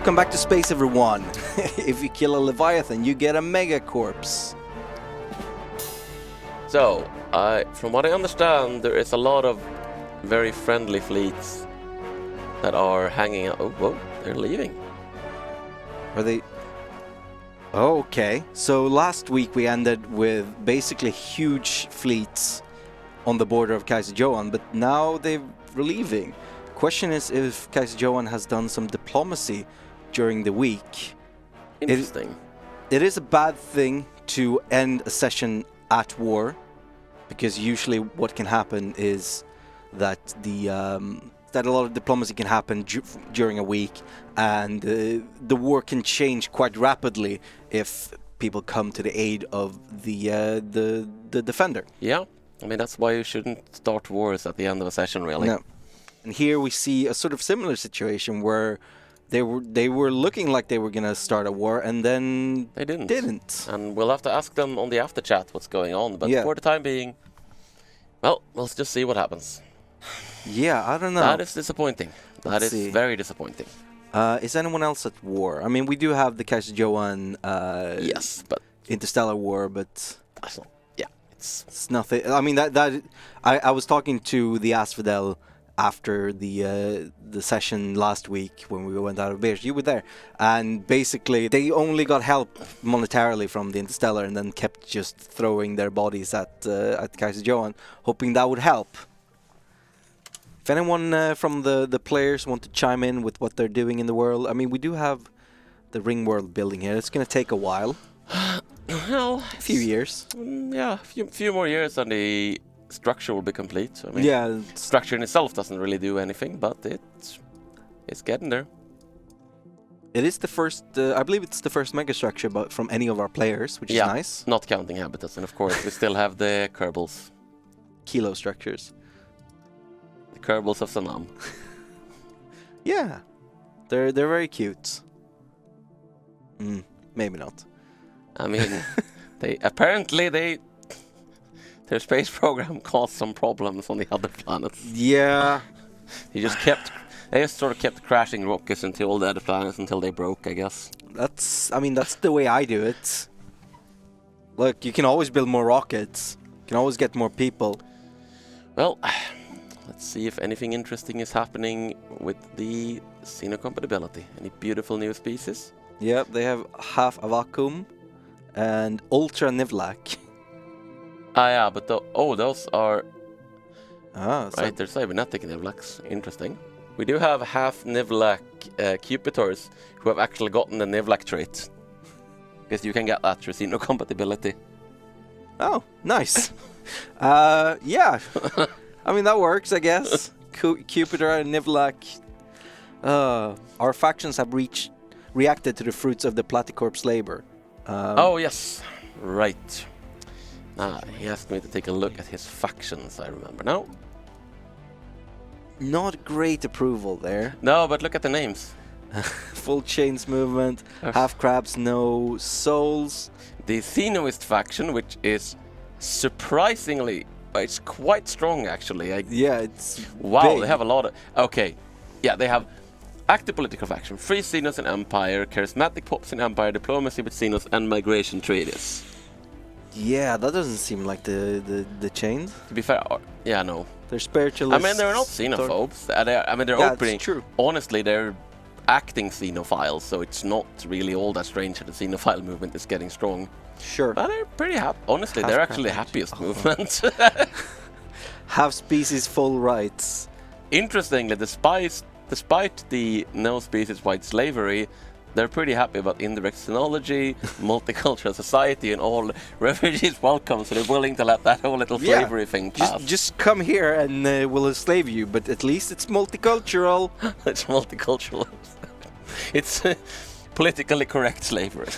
Welcome back to space, everyone. If you kill a Leviathan, you get a MegaCorp. So, from what I understand, there is a lot of very friendly fleets that are hanging out. Oh, whoa, they're leaving. Are they? Oh, okay. So last week we ended with basically huge fleets on the border of Kaiser Johan, but now they're leaving. Question is if Kaiser Johan has done some diplomacy during the week. Interesting. It is a bad thing to end a session at war, because usually what can happen is that that a lot of diplomacy can happen during a week, and the war can change quite rapidly if people come to the aid of the defender. Yeah, I mean that's why you shouldn't start wars at the end of a session, really. No. And here we see a sort of similar situation where they were looking like they were gonna start a war, and then they didn't. And we'll have to ask them on the after chat what's going on. But for the time being, well, let's just see what happens. Yeah, I don't know. That is disappointing. That is very disappointing. Is anyone else at war? I mean, we do have the Kaiser Johan yes, but interstellar war, but yeah, it's nothing. I mean, I was talking to the Asphodel after the session last week when we went out of beers. You were there, and basically they only got help monetarily from the interstellar, and then kept just throwing their bodies at Kaiser Johan, hoping that would help. If anyone from the players want to chime in with what they're doing in the world, I mean, we do have the ring world building here. It's going to take a while. Well, a few years. Yeah, a few more years, and the structure will be complete. I mean, yeah, structure in itself doesn't really do anything, but it's getting there. It is the first, I believe it's the first megastructure from any of our players, which is nice. Not counting habitats, and of course we still have the Kerbals. Kilo structures. The Kerbals of Sanam. Yeah, they're very cute. Maybe not. I mean, their space program caused some problems on the other planets. Yeah. They just sort of kept crashing rockets into all the other planets until they broke, I guess. That's the way I do it. Look, you can always build more rockets. You can always get more people. Well, let's see if anything interesting is happening with the xenocompatibility. Any beautiful new species? Yep, they have half a vacuum and ultra nivlac. Ah, yeah, but those are... right, they're cybernetic Nivlacs. Interesting. We do have half Nivlac Cupitors who have actually gotten the Nivlac trait. Because you can get that through xenocompatibility. Oh, nice. Yeah. I mean, that works, I guess. Cupiter and Nivlac. Our factions have reacted to the fruits of the Platycorp's labor. Oh, yes. Right. He asked me to take a look at his factions, I remember now. Not great approval there. No, but look at the names. Full chains movement, half crabs, no souls. The Xenoist faction, which is surprisingly, it's quite strong actually. Yeah, it's wow, big. They have a lot of... Okay, yeah, they have active political faction, free Xenos and Empire, charismatic pops in Empire, diplomacy with Xenos, and migration treaties. Yeah, that doesn't seem like the chain. To be fair, yeah, no. They're spiritualists. I mean, they're not xenophobes. They're opening. True. Honestly, they're acting xenophiles, so it's not really all that strange that the xenophile movement is getting strong. Sure. But they're pretty happy. Honestly, they're actually the happiest movement. Have species full rights. Interestingly, despite the no species-wide slavery, they're pretty happy about indirect xenology, multicultural society, and all refugees welcome, so they're willing to let that whole little slavery thing pass. Just come here and we'll enslave you, but at least it's multicultural. It's multicultural. It's politically correct slavery.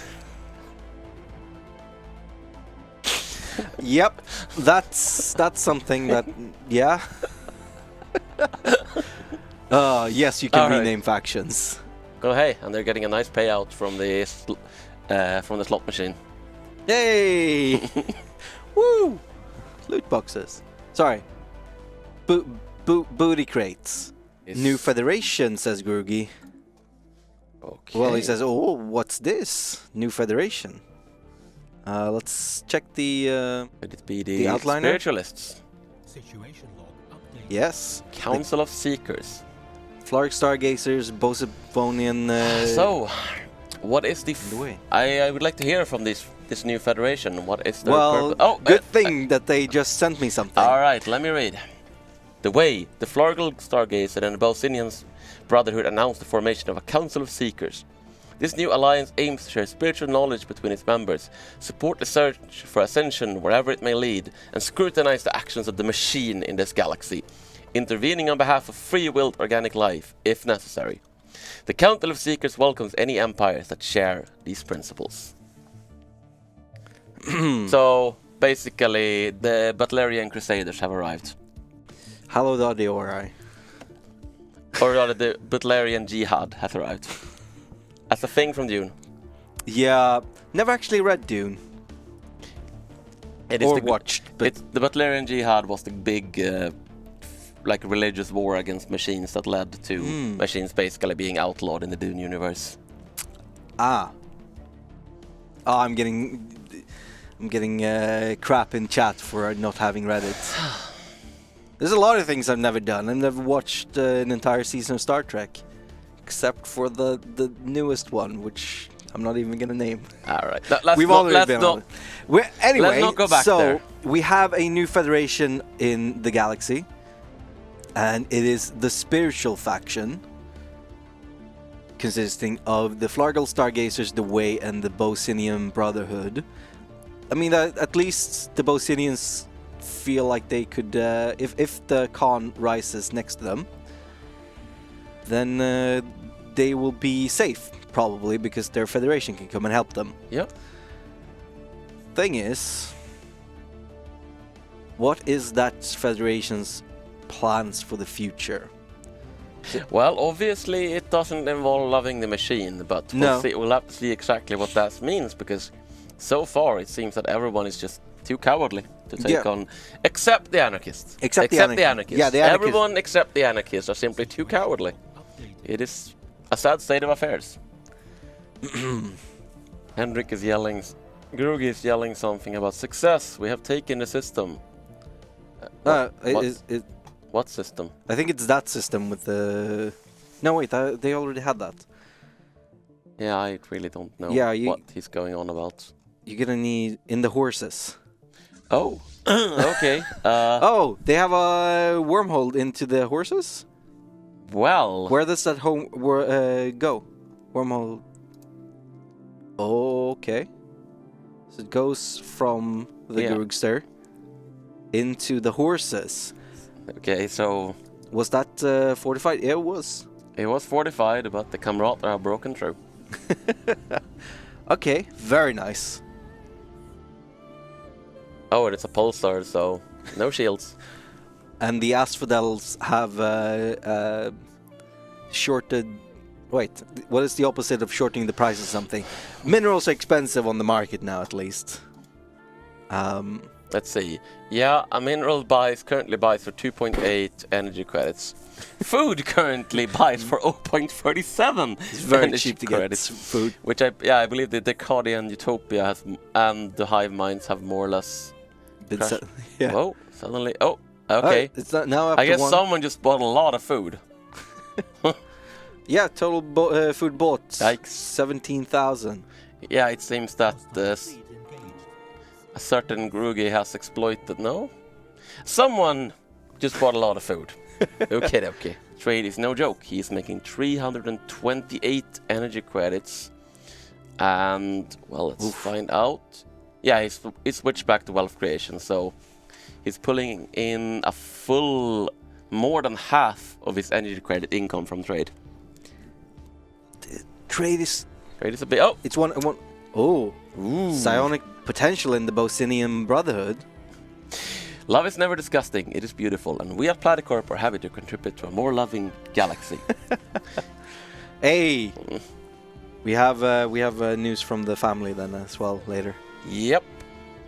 Yep, that's something that, yeah. Yes, you can rename factions. Oh hey, and they're getting a nice payout from the slot machine. Yay! Woo! Loot boxes. Sorry. Booty crates. New Federation, says Grugi. Okay. Well, he says, "Oh, what's this? New Federation." Let's check the. Could it be the outliner? spiritualists? Situation log update. Yes. Council of Seekers. Floric Stargazers, Bosebonian. So, what is the? the way. I would like to hear from this new federation. What is the Well, purpose? Oh, good thing that they just sent me something. All right, let me read. The way the Florical Stargazer and the Bosinian Brotherhood announced the formation of a Council of Seekers. This new alliance aims to share spiritual knowledge between its members, support the search for ascension wherever it may lead, and scrutinize the actions of the machine in this galaxy, intervening on behalf of free-willed organic life, if necessary. The Council of Seekers welcomes any empires that share these principles. So, basically, the Butlerian Crusaders have arrived. Hello, Dodi Ori. Or rather, the Butlerian Jihad has arrived. As a thing from Dune. Yeah, never actually read Dune. It is Or the, watched, but the Butlerian Jihad was the big, like, religious war against machines that led to machines basically being outlawed in the Dune universe. Oh, I'm getting crap in chat for not having read it. There's a lot of things I've never done. I've never watched an entire season of Star Trek, except for the newest one, which I'm not even gonna name. All right, Anyway, let's not go back so there. we have a new federation in the galaxy, and it is the spiritual faction, consisting of the Flargal Stargazers, the Way, and the Bosinian Brotherhood. I mean, at least the Bosinians feel like they could, if the Khan rises next to them, then they will be safe, probably, because their federation can come and help them. Yep. Thing is, what is that federation's plans for the future? Well, obviously it doesn't involve loving the machine, but No. we'll have to see exactly what that means, because so far it seems that everyone is just too cowardly to take on, except the anarchists. Except the anarchists. Yeah, the anarchists. Everyone except the anarchists are simply too cowardly. It is a sad state of affairs. Henrik is yelling, Grugi is yelling something about success. We have taken the system. What system? I think it's that system with the... No, wait, they already had that. Yeah, I really don't know what he's going on about. You're gonna need in the horses. Oh, okay. Oh, they have a wormhole into the horses? Well... Where does that go? Wormhole... Okay. So it goes from the Grugster into the horses. Okay, so... Was that fortified? Yeah, it was. It was fortified, but the Kamrat have broken through. Okay, very nice. Oh, and it's a pulsar, so no shields. And the asphodels have shorted... Wait, what is the opposite of shorting the price of something? Minerals are expensive on the market now, at least. Let's see. Yeah, a mineral currently buys for 2.8 energy credits. Food currently buys for 0.37. It's very energy cheap to credits. get food. Which I believe the Decadian Utopia and the Hive Minds have more or less... Yeah. Whoa, suddenly... Oh, okay. It's not now after I guess someone just bought a lot of food. Yeah, total food bought. Yikes. 17,000. Yeah, it seems that a certain Grugi has exploited... No? Someone just bought a lot of food. Okay. Trade is no joke. He's making 328 energy credits. And, well, let's find out. Yeah, he's switched back to wealth creation, so he's pulling in a full... more than half of his energy credit income from trade. Trade is a bit... Oh! It's one... Oh! Ooh. Psionic potential in the Bosinian Brotherhood. Love is never disgusting, it is beautiful, and we at MegaCorp are happy to contribute to a more loving galaxy. Hey! We have news from the family then as well later. Yep.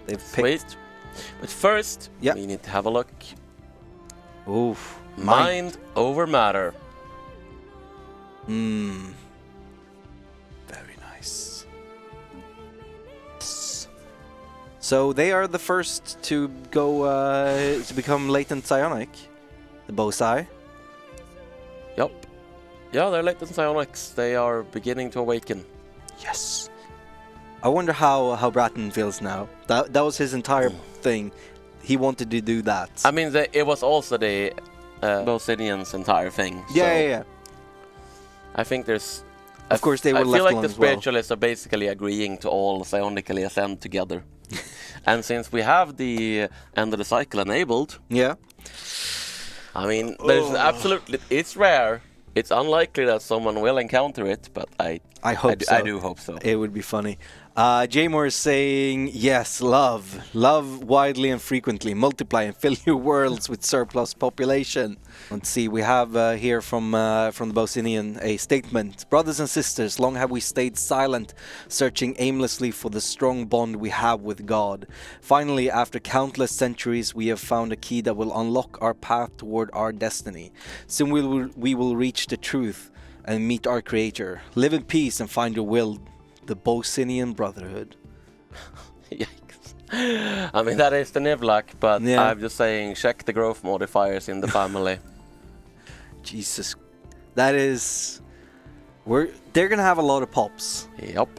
They've Sweet. picked... But first, we need to have a look. Oof. Mind over matter. Nice. So they are the first to go to become latent psionic. The Bosai. Yup. Yeah, they're latent psionics. They are beginning to awaken. Yes. I wonder how Bratton feels now. That was his entire thing. He wanted to do that. I mean, it was also the Bosinians' entire thing. Yeah. I think there's... Of course, they were I left feel like one the as well. spiritualists are basically agreeing to all psionically ascend together. And since we have the end of the cycle enabled, Yeah. I mean, there's absolutely... It's rare. It's unlikely that someone will encounter it, but I hope so. I do hope so. It would be funny. Jamor is saying, yes, love. Love widely and frequently. Multiply and fill your worlds with surplus population. Let's see, we have here from the Bosinian a statement. Brothers and sisters, long have we stayed silent, searching aimlessly for the strong bond we have with God. Finally, after countless centuries, we have found a key that will unlock our path toward our destiny. Soon we will reach the truth and meet our Creator. Live in peace and find your will. The Bosinian Brotherhood. Yikes. I mean, that is the Nivlak, but Yeah. I'm just saying, check the growth modifiers in the family. Jesus. That is... They're gonna have a lot of pops. Yup.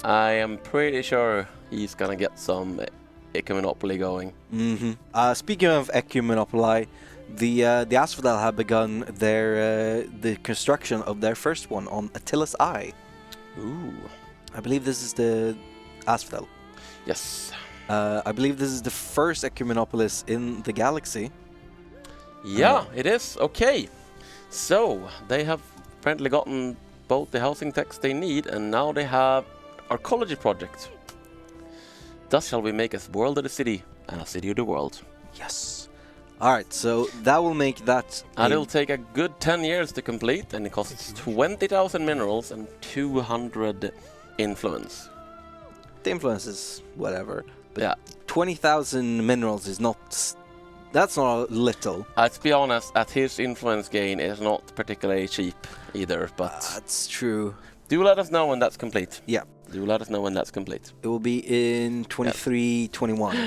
I am pretty sure he's gonna get some Ecumenopoly going. Speaking of Ecumenopoly, the Asphodel have begun the construction of their first one on Attila's Eye. Ooh. I believe this is the Asphodel. Yes. I believe this is the first Ecumenopolis in the galaxy. Yeah, it is. Okay. So, they have apparently gotten both the housing techs they need, and now they have archaeology project. Thus shall we make a world of the city, and a city of the world. Yes. Alright, so that will make that... And it'll take a good 10 years to complete, and it costs 20,000 minerals and 200 influence. The influence is whatever. But Yeah. 20,000 minerals is not... That's not little. To be honest, at his influence gain is not particularly cheap either, but That's true. do let us know when that's complete. Yeah. Do let us know when that's complete. It will be in 23, 21.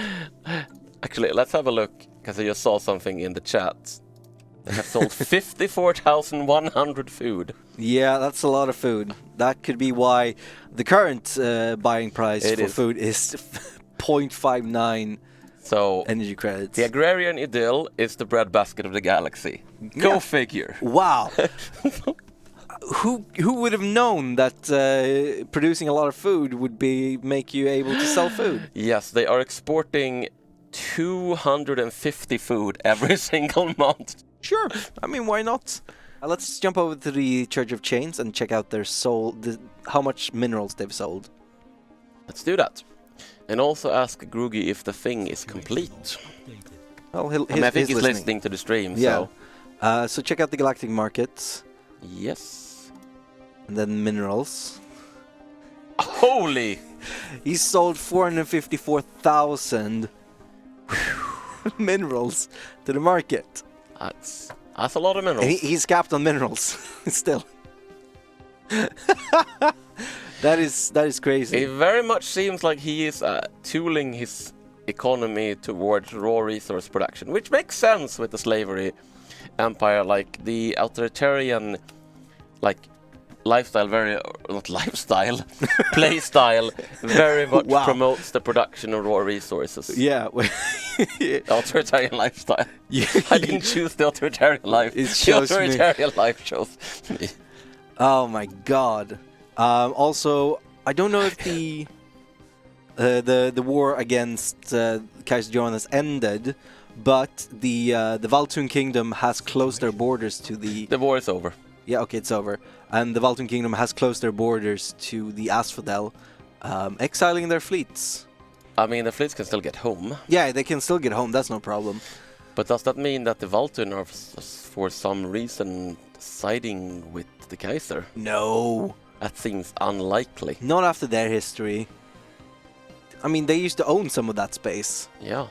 Actually, let's have a look, because I just saw something in the chat. They have sold 54,100 food. Yeah, that's a lot of food. That could be why the current buying price for food is 0.59 So, energy credits. the agrarian idyll is the breadbasket of the galaxy. Go Yeah. figure. Wow. Who would have known that producing a lot of food would make you able to sell food? Yes, they are exporting 250 food every single month. Sure. I mean, why not? Let's jump over to the Church of Chains and check out their how much minerals they've sold. Let's do that. And also ask Groogy if the thing is complete. Well, I think he's listening to the stream, Yeah. so... So check out the galactic markets Yes. and then minerals. Holy! He sold 454,000 minerals to the market. That's a lot of minerals. And he's capped on minerals still. That is crazy. It very much seems like he is tooling his economy towards raw resource production, which makes sense with the slavery empire. Like the authoritarian, lifestyle, play style, very much Wow. promotes the production of raw resources. Yeah. Authoritarian lifestyle. Yeah. I didn't choose the authoritarian life. It The shows me. authoritarian life chose me. Oh my god. Also, I don't know if the war against Kaiser Johannes ended, but the Valtun Kingdom has closed their borders to the... The war is over. Yeah, okay, it's over. And the Valtun Kingdom has closed their borders to the Asphodel, exiling their fleets. I mean, the fleets can still get home. Yeah, they can still get home, that's no problem. But does that mean that the Valtun are for some reason siding with the Kaiser? No. That seems unlikely. Not after their history. I mean, they used to own some of that space. Yeah.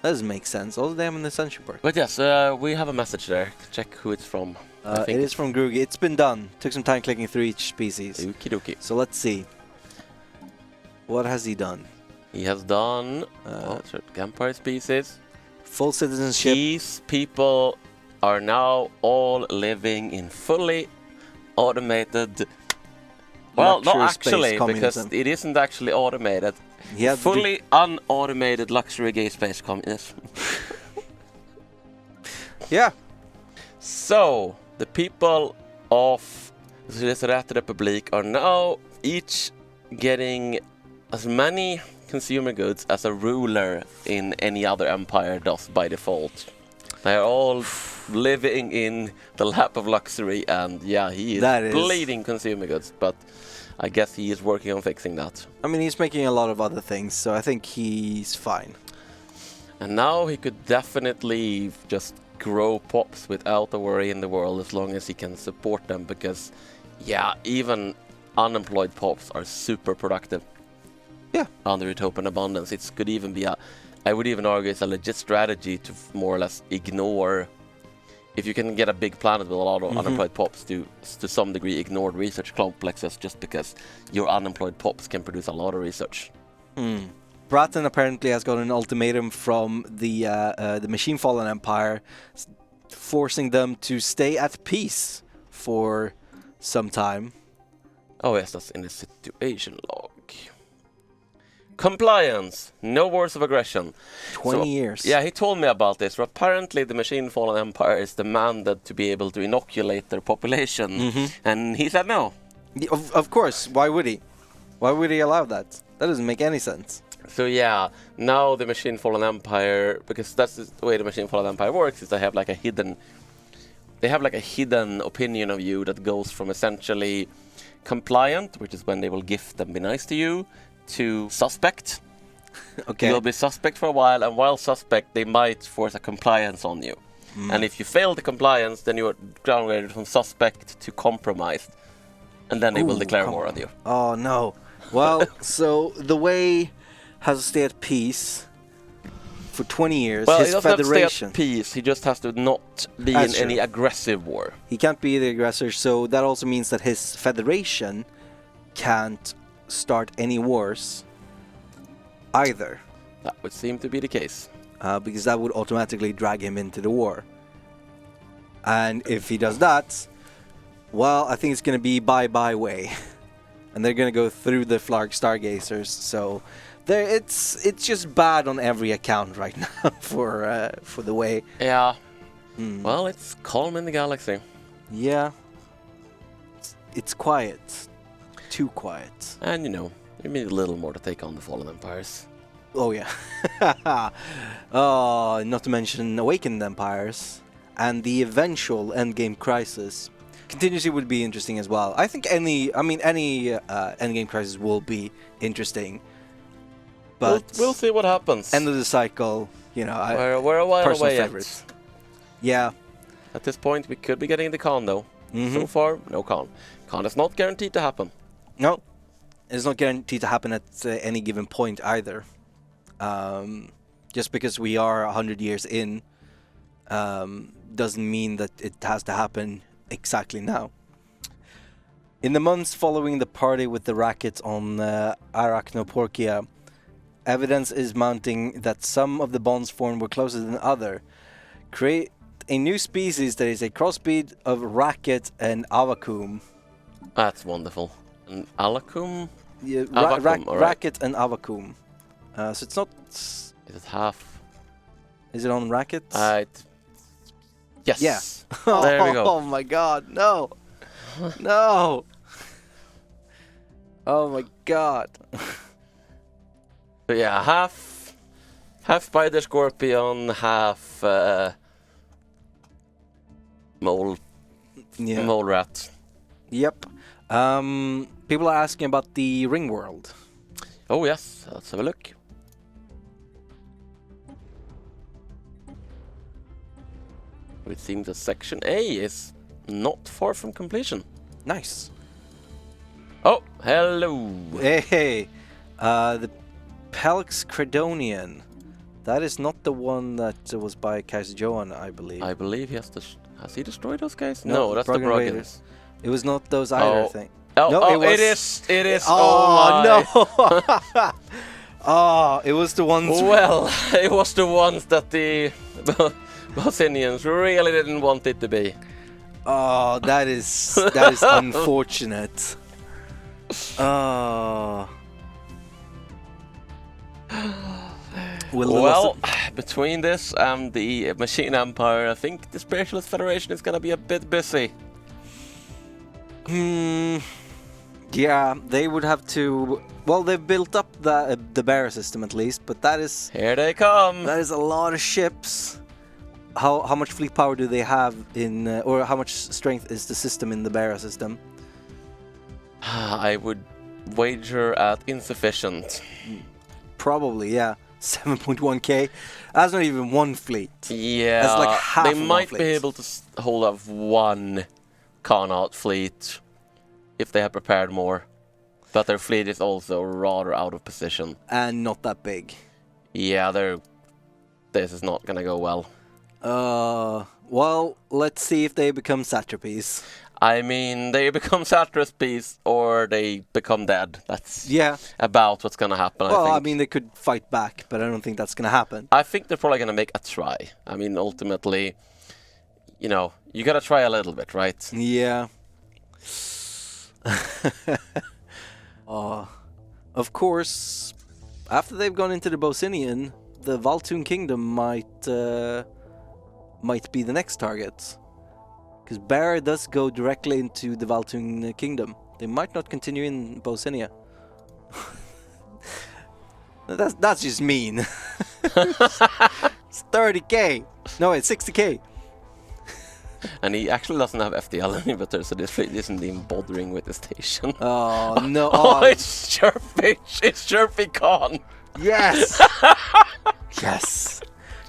That doesn't make sense. Also, they have an Ascension Park. But yes, we have a message there. Check who it's from. It is from Groogy. It's been done. Took some time clicking through each species. Okie dokie. So let's see. What has he done? He has done Empire species. Full citizenship. These people are now all living in fully automated. Well, not luxury space actually, because communism. it isn't actually automated. He had to do- Fully unautomated luxury gay space communism. Yeah. So, the people of Sociedad Republic are now each getting as many consumer goods as a ruler in any other empire does by default. They are all living in the lap of luxury, and yeah, he is bleeding consumer goods, but I guess he is working on fixing that. I mean, he's making a lot of other things, so I think he's fine. And now he could definitely just grow pops without a worry in the world as long as he can support them, because yeah, even unemployed pops are super productive. Yeah. Under utopian abundance, it could even be I would even argue it's a legit strategy to more or less ignore, if you can get a big planet with a lot of unemployed pops, to some degree ignore research complexes, just because your unemployed pops can produce a lot of research. Bratton apparently has got an ultimatum from the Machine Fallen Empire, forcing them to stay at peace for some time. Oh yes, that's in the situation log. Compliance, no wars of aggression. 20 years. Yeah, he told me about this. Apparently, the Machine Fallen Empire is demanded to be able to inoculate their population, and he said no. Of course, why would he? Why would he allow that? That doesn't make any sense. So yeah, now the Machine Fallen Empire, because that's the way the Machine Fallen Empire works, is they have like a hidden opinion of you that goes from essentially compliant, which is when they will gift and be nice to you, to suspect. Okay. You'll be suspect for a while, and while suspect, they might force a compliance on you. And if you fail the compliance, then you're downgraded from suspect to compromised, and then they will declare war on you. Oh no. Well, so the way has to stay at peace for 20 years. Well, his he doesn't federation. have to stay at peace. He just has to not be in any aggressive war. He can't be the aggressor, so that also means that his federation can't start any wars either. That would seem to be the case. Because that would automatically drag him into the war. And if he does that, well, I think it's going to be bye-bye way. And they're going to go through the Flarg Stargazers, so it's just bad on every account right now for the way. Yeah. Well, it's calm in the galaxy. Yeah. It's quiet. Too quiet. And you need a little more to take on the fallen empires. Oh yeah. Not to mention awakened empires and the eventual endgame crisis. Contingency would be interesting as well. I think any endgame crisis will be interesting. But we'll see what happens. End of the cycle, we're a while personal away favorites. Yeah. At this point, we could be getting the con though. So far, no con. Con is not guaranteed to happen. No, it's not guaranteed to happen at any given point either. Just because we are 100 years in, doesn't mean that it has to happen exactly now. In the months following the party with the rackets on Arachnoporkia, evidence is mounting that some of the bonds formed were closer than other. Create a new species that is a crossbreed of racket and avakum. That's wonderful. An alakum? Yeah, Avakum, alright. Racket and avakum. So it's not. Is it half? Is it on racket? Yes. Yeah. There we go. Oh my god, no. No. Oh my god. So yeah, half spider scorpion, half mole rat. Yep. People are asking about the ring world. Oh yes, let's have a look. It seems that section A is not far from completion. Nice. Oh, hello. Hey. The Pelx Credonian. That is not the one that was by Kaiser Johan, I believe. I believe he has he destroyed those guys? No, that's the Bruggen Bruggans. Raiders. It was not those either, I think. Oh, No, oh it was- it is. It is. Oh, my. no! Oh, it was the ones. Well, it was the ones that the Bosnians really didn't want it to be. Oh, that is unfortunate. Oh. Well, between this and the Machine Empire, I think the Spiritualist Federation is gonna be a bit busy. Yeah, they would have to. Well, they've built up the bear system at least, but that is Here they come. a lot of ships. How much fleet power do they have in, or how much strength is the system in the bear system? I would wager at insufficient. Probably, yeah. 7.1k. That's not even one fleet. Yeah, That's like half they of one might be fleet. able to hold off one Connaught fleet if they had prepared more. But their fleet is also rather out of position. And not that big. Yeah, this is not gonna go well. Well, let's see if they become satrapies. I mean, they become satrapies or they become dead. That's Yeah. about what's gonna happen. Well, I I think. mean, they could fight back, but I don't think that's gonna happen. I think they're probably gonna make a try. I mean, ultimately, you know, you gotta try a little bit, right? Yeah. Of course, after they've gone into the Bosinian, the Valtun Kingdom might be the next target. Because Bear does go directly into the Valtun Kingdom. They might not continue in Bosinia. That's just mean. It's 30k. No, it's 60k. And he actually doesn't have FDL inhibitor, so this fleet isn't even bothering with the station. Oh no! Oh, it's Chirpy! It's Chirpy Khan! Yes! Yes!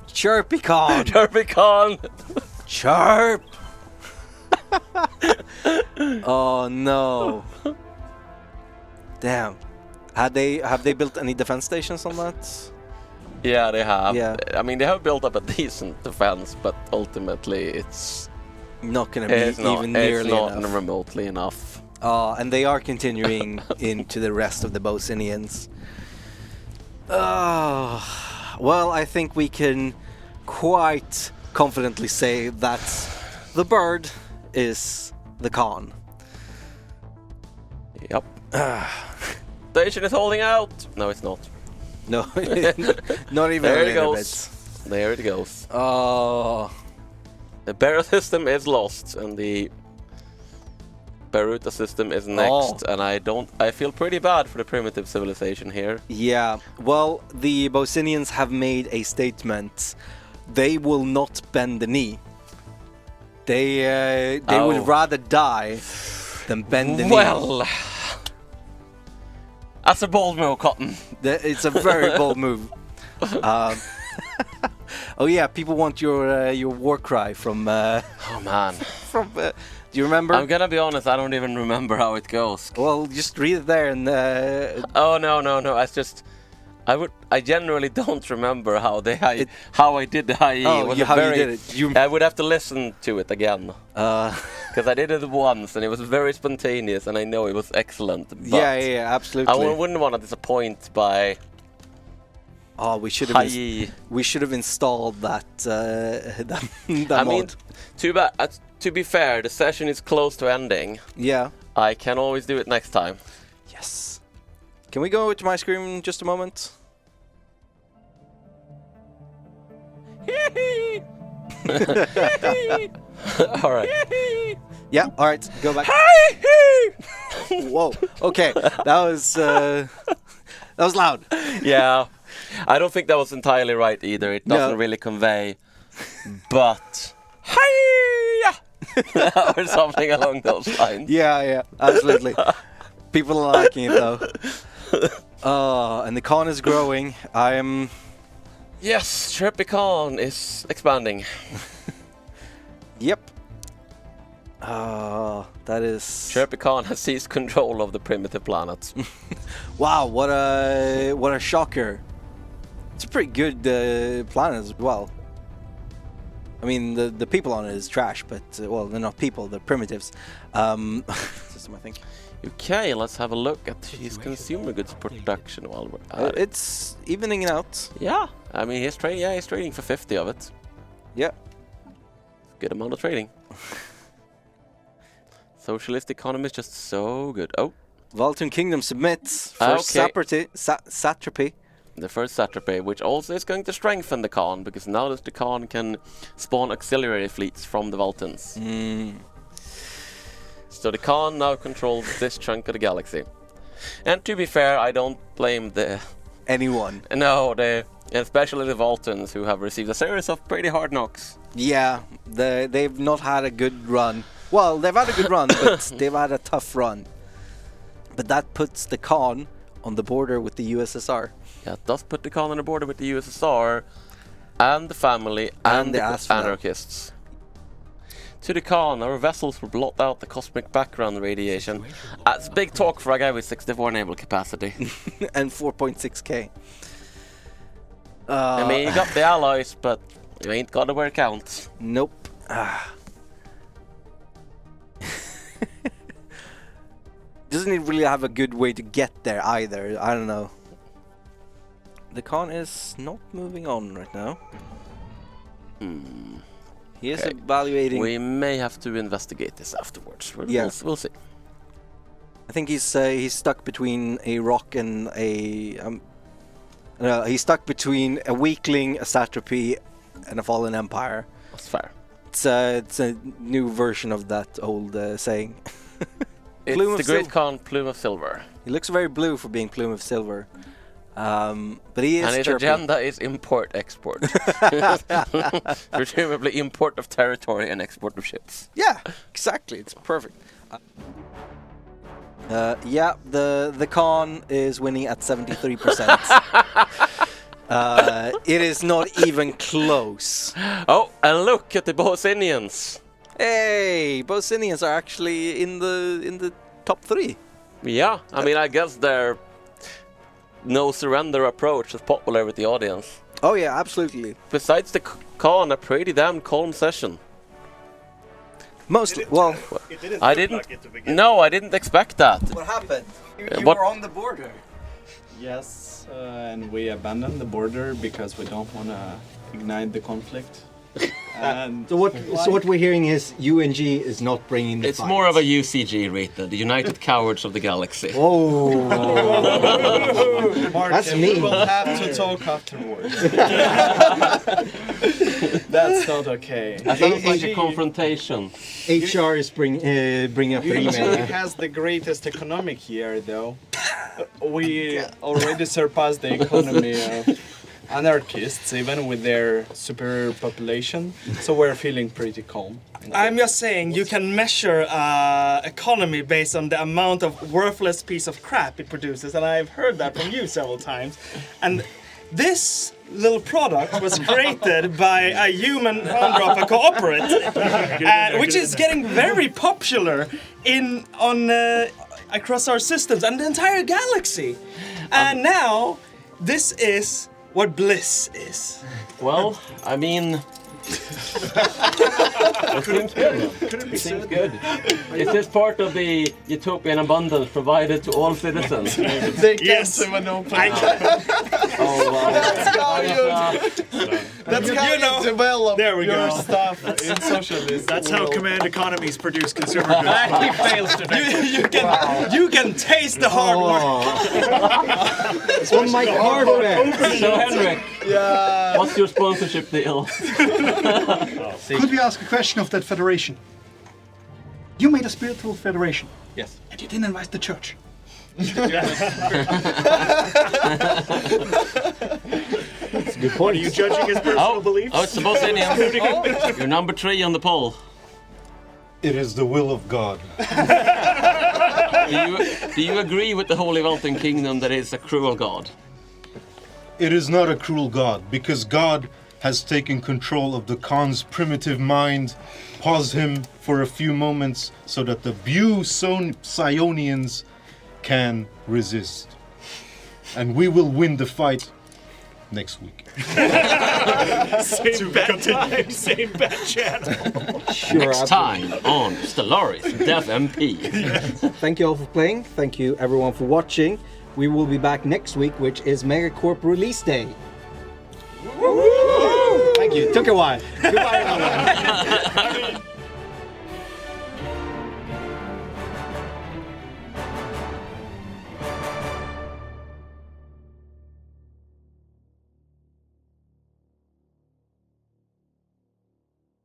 Chirpy Khan! Chirpy Khan! Chirp! Oh no! Damn. Have they built any defense stations on that? Yeah, they have. Yeah. I mean, they have built up a decent defense, but ultimately it's Not gonna be even nearly not enough. remotely enough. And they are continuing into the rest of the Bosinians. Well, I think we can quite confidently say that the bird is the Khan. Yep. Station is holding out! No, it's not. No, not even There a it little goes. There it goes. bit. Oh, The barrel system is lost, and the Baruta system is next. And I feel pretty bad for the primitive civilization here. yeah. Well, the Bosinians have made a statement. They will not bend the knee. They would rather die than bend the knee. Well, that's a bold move, Cotton. It's a very bold move. Oh yeah, people want your war cry from Oh man. Do you remember? I'm gonna be honest, I don't even remember how it goes. Well, just read it there and Oh no, it's just I generally don't remember how I did the high E. Oh, It was how you did it. I would have to listen to it again. Because I did it once and it was very spontaneous and I know it was excellent. But yeah, absolutely. I wouldn't want to disappoint by Oh, we should high have E. we should have installed that that I mod. mean, too bad. To be fair, the session is close to ending. Yeah. I can always do it next time. Yes. Can we go to my screen in just a moment? All right. Yeah. All right. Go back. Whoa. Okay. That was loud. Yeah, I don't think that was entirely right either. It doesn't really convey, but or something along those lines. Yeah. Absolutely. People are liking it though. And the con is growing. Yes, Tripicon is expanding. Yep. That is. Tripicon has seized control of the primitive planets. Wow, what a shocker! It's a pretty good planet as well. I mean, the people on it is trash, but well, they're not people; they're primitives. System, I think. Okay, let's have a look at his consumer goods production while we're at it. It's evening out. Yeah, I mean he's trading. Yeah, he's trading for 50 of it. Yeah. Good amount of trading. Socialist economy is just so good. Oh, Vulcan Kingdom submits first satrapy. The first satrapy, which also is going to strengthen the Khan, because now that the Khan can spawn auxiliary fleets from the Vulcans. So the Khan now controls this chunk of the galaxy. And to be fair, I don't blame anyone. No, especially the Vulcans, who have received a series of pretty hard knocks. Yeah, they've not had a good run. Well, they've had a good run, but they've had a tough run. But that puts the Khan on the border with the USSR. Yeah, it does put the Khan on the border with the USSR and the family and the anarchists. To the Khan, our vessels will blot out the cosmic background radiation. That's big talk for a guy with 64 naval capacity. And 4.6k. I mean, you got the allies, but you ain't got it where it counts. Nope. Doesn't he really have a good way to get there either? I don't know. The Khan is not moving on right now. He is evaluating. We may have to investigate this afterwards. We'll see. I think he's stuck between a rock and a. He's stuck between a weakling, a satrapy, and a fallen empire. That's fair. It's a new version of that old saying. It's the Great Khan, Plume of Silver. He looks very blue for being Plume of Silver. But he is. And his agenda is import-export. Presumably import of territory and export of ships. Yeah, exactly. It's perfect. Yeah, the Khan is winning at 73%. It is not even close. Oh, and look at the Bosnians. Hey, Bosnians are actually in the top 3. Yeah, I mean, I guess their no surrender approach is popular with the audience. Oh yeah, absolutely. Besides the Khan, a pretty damn calm session. Mostly, well, I didn't expect that. What happened? You What- were on the border. Yes, and we abandoned the border because we don't want to ignite the conflict. And So what we're hearing is UNG is not bringing the It's fight. more of a UCG, Rita, the United Cowards of the Galaxy. Oh, that's me. we'll have to talk afterwards. That's not okay. That sounds like a confrontation. HR is bringing up the UNG email. has the greatest economic year, though. We already surpassed the economy of anarchists, even with their superior population. So we're feeling pretty calm. I'm just saying, you can measure economy based on the amount of worthless piece of crap it produces, and I've heard that from you several times. And this little product was created by a human founder of a cooperative, which is getting very popular across our systems and the entire galaxy. And now, this is what bliss is. Well, I mean... it seems good. It seems good. Is this part of the utopian abundance provided to all citizens? They can Yes. monopolize. Oh, well. That's how you develop There we your go. stuff in socialist. That's how world. command economies produce consumer goods. He fails today. You can taste the hard work. On my carpet. So, Henrik, what's your sponsorship deal? Could we ask a question of that federation? You made a spiritual federation. Yes. And you didn't invite the church. Good point. Are you judging his personal beliefs? Oh, it's the Bosnians. You're number 3 on the poll. It is the will of God. Do you agree with the Holy Vulcan Kingdom that it's a cruel god? It is not a cruel God, because God has taken control of the Khan's primitive mind, paused him for a few moments so that the Psionians can resist. And we will win the fight next week. Same bad time, same bad channel. Sure. Next time on Stellaris Dev MP. Thank you all for playing. Thank you everyone for watching. We will be back next week, which is MegaCorp release day. Thank you. Took a while. Goodbye, everyone.